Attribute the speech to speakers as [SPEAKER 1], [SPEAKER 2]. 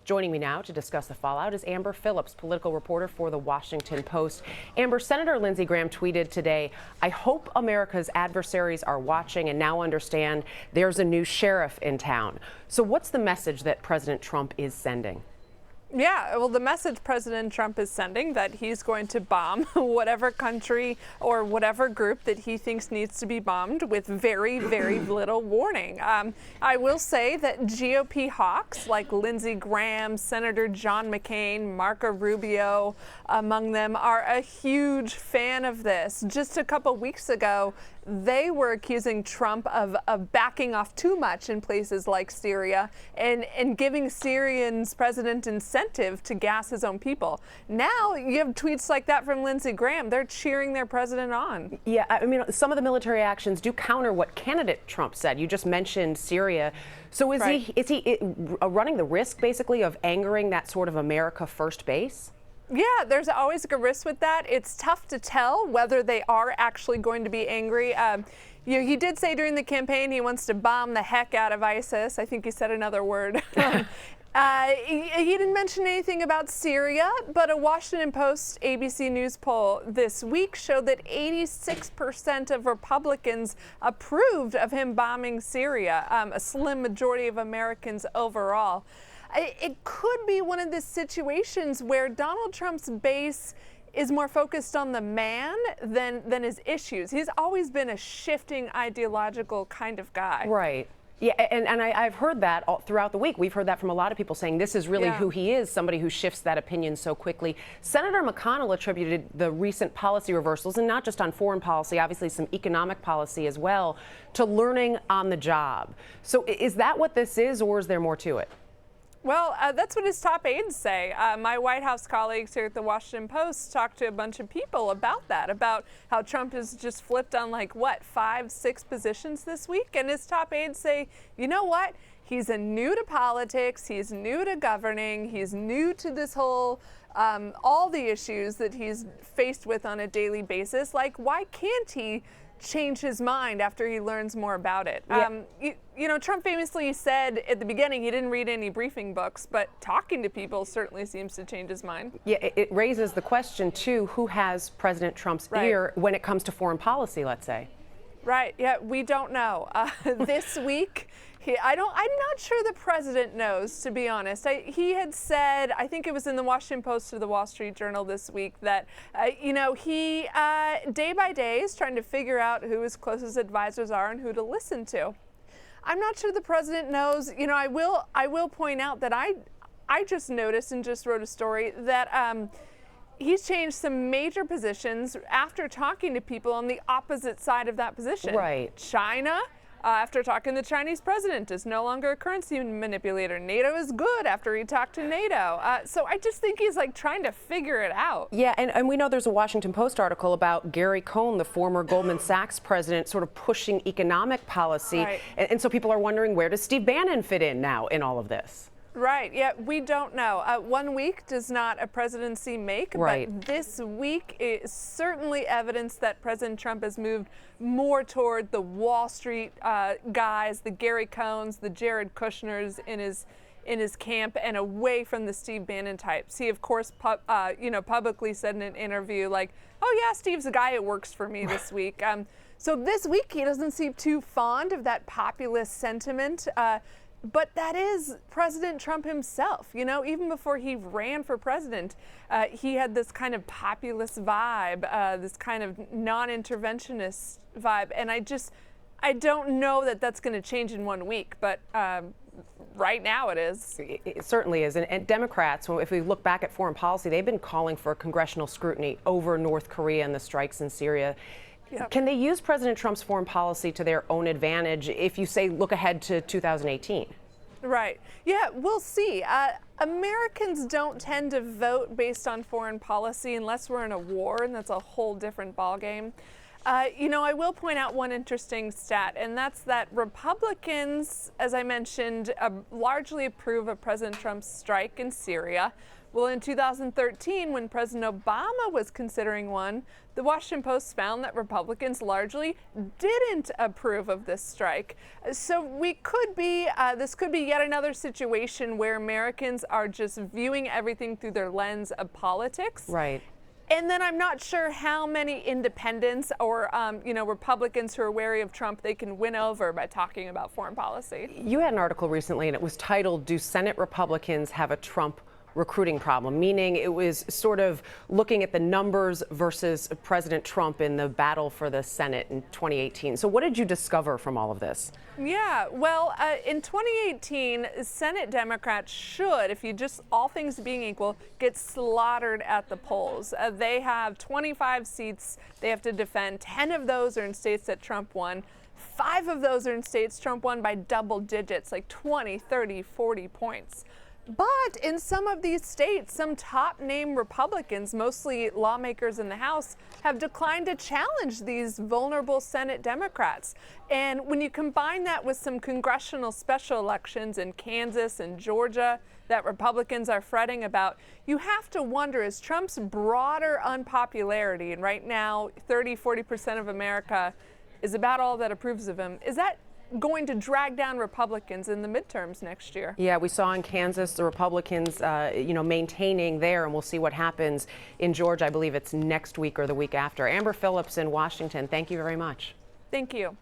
[SPEAKER 1] Joining me now to discuss the fallout is Amber Phillips, political reporter for The Washington Post. Amber, Senator Lindsey Graham tweeted today, "I hope America's adversaries are watching and now understand there's a new sheriff in town." So what's the message that President Trump is sending?
[SPEAKER 2] Yeah, well, the message President Trump is sending that he's going to bomb whatever country or whatever group that he thinks needs to be bombed with very, very little warning. I will say that GOP Hawks like Lindsey Graham, Senator John McCain, Marco Rubio, among them, are a huge fan of this. Just a couple weeks ago, they were accusing Trump of backing off too much in places like Syria and giving Syrians president incentive to gas his own people. Now you have tweets like that from Lindsey Graham. They're cheering their president on.
[SPEAKER 1] Yeah, I mean, some of the military actions do counter what candidate Trump said. You just mentioned Syria. So is he running the risk, basically, of angering that sort of America first base?
[SPEAKER 2] Yeah, there's always a risk with that. It's tough to tell whether they are actually going to be angry. He did say during the campaign he wants to bomb the heck out of ISIS. I think he said another word. He didn't mention anything about Syria, but a Washington Post ABC News poll this week showed that 86% of Republicans approved of him bombing Syria, a slim majority of Americans overall. It could be one of the situations where Donald Trump's base is more focused on the man than his issues. He's always been a shifting ideological kind of guy.
[SPEAKER 1] Right. Yeah, and I've heard that throughout the week. We've heard that from a lot of people saying this is really who he is, somebody who shifts that opinion so quickly. Senator McConnell attributed the recent policy reversals, and not just on foreign policy, obviously some economic policy as well, to learning on the job. So is that what this is, or is there more to it?
[SPEAKER 2] Well, that's what his top aides say. My White House colleagues here at the Washington Post talked to a bunch of people about that, about how Trump has just flipped on 5, 6 positions this week. And his top aides say, you know what? He's new to politics. He's new to governing. He's new to this whole, all the issues that he's faced with on a daily basis. Why can't he change his mind after he learns more about it? Yeah. Trump famously said at the beginning he didn't read any briefing books, but talking to people certainly seems to change his mind.
[SPEAKER 1] Yeah, it raises the question, too, who has President Trump's ear when it comes to foreign policy, let's say?
[SPEAKER 2] Right. Yeah, we don't know. This week, I'm not sure the president knows, to be honest. He had said, I think it was in the Washington Post or the Wall Street Journal this week, that, he day by day is trying to figure out who his closest advisors are and who to listen to. I'm not sure the president knows. I will point out that I just noticed and just wrote a story that he's changed some major positions after talking to people on the opposite side of that position.
[SPEAKER 1] Right.
[SPEAKER 2] China, after talking to the Chinese president, is no longer a currency manipulator. NATO is good after he talked to NATO. So I just think he's trying to figure it out.
[SPEAKER 1] Yeah, and we know there's a Washington Post article about Gary Cohn, the former Goldman Sachs president, sort of pushing economic policy.
[SPEAKER 2] Right.
[SPEAKER 1] And so people are wondering, where does Steve Bannon fit in now in all of this?
[SPEAKER 2] Right. Yeah, we don't know. 1 week does not a presidency make, but this week is certainly evidence that President Trump has moved more toward the Wall Street guys, the Gary Cohns, the Jared Kushners in his camp, and away from the Steve Bannon types. He, of course, publicly said in an interview, "Oh yeah, Steve's a guy who works for me this week." So this week he doesn't seem too fond of that populist sentiment. But that is President Trump himself. Even before he ran for president, he had this kind of populist vibe, this kind of non-interventionist vibe. And I don't know that that's going to change in 1 week, but right now it is.
[SPEAKER 1] It certainly is. And Democrats, if we look back at foreign policy, they've been calling for congressional scrutiny over North Korea and the strikes in Syria. Yep. Can they use President Trump's foreign policy to their own advantage if you say look ahead to 2018?
[SPEAKER 2] Right. Yeah, we'll see. Americans don't tend to vote based on foreign policy unless we're in a war, and that's a whole different ballgame. I will point out one interesting stat, and that's that Republicans, as I mentioned, largely approve of President Trump's strike in Syria. Well, in 2013, when President Obama was considering one, the Washington Post found that Republicans largely didn't approve of this strike. So this could be yet another situation where Americans are just viewing everything through their lens of politics.
[SPEAKER 1] Right.
[SPEAKER 2] And then I'm not sure how many independents or, Republicans who are wary of Trump they can win over by talking about foreign policy.
[SPEAKER 1] You had an article recently, and it was titled, "Do Senate Republicans Have a Trump Recruiting Problem?" Meaning it was sort of looking at the numbers versus President Trump in the battle for the Senate in 2018. So what did you discover from all of this?
[SPEAKER 2] Yeah, well, in 2018, Senate Democrats should, if you just, all things being equal, get slaughtered at the polls. They have 25 seats they have to defend. 10 of those are in states that Trump won. 5 of those are in states Trump won by double digits, like 20, 30, 40 points. But in some of these states, some top-name Republicans, mostly lawmakers in the House, have declined to challenge these vulnerable Senate Democrats. And when you combine that with some congressional special elections in Kansas and Georgia that Republicans are fretting about, you have to wonder, is Trump's broader unpopularity, and right now 30-40% of America is about all that approves of him, is that going to drag down Republicans in the midterms next year?
[SPEAKER 1] Yeah, we saw in Kansas the Republicans, maintaining there, and we'll see what happens in Georgia. I believe it's next week or the week after. Amber Phillips in Washington, thank you very much.
[SPEAKER 2] Thank you.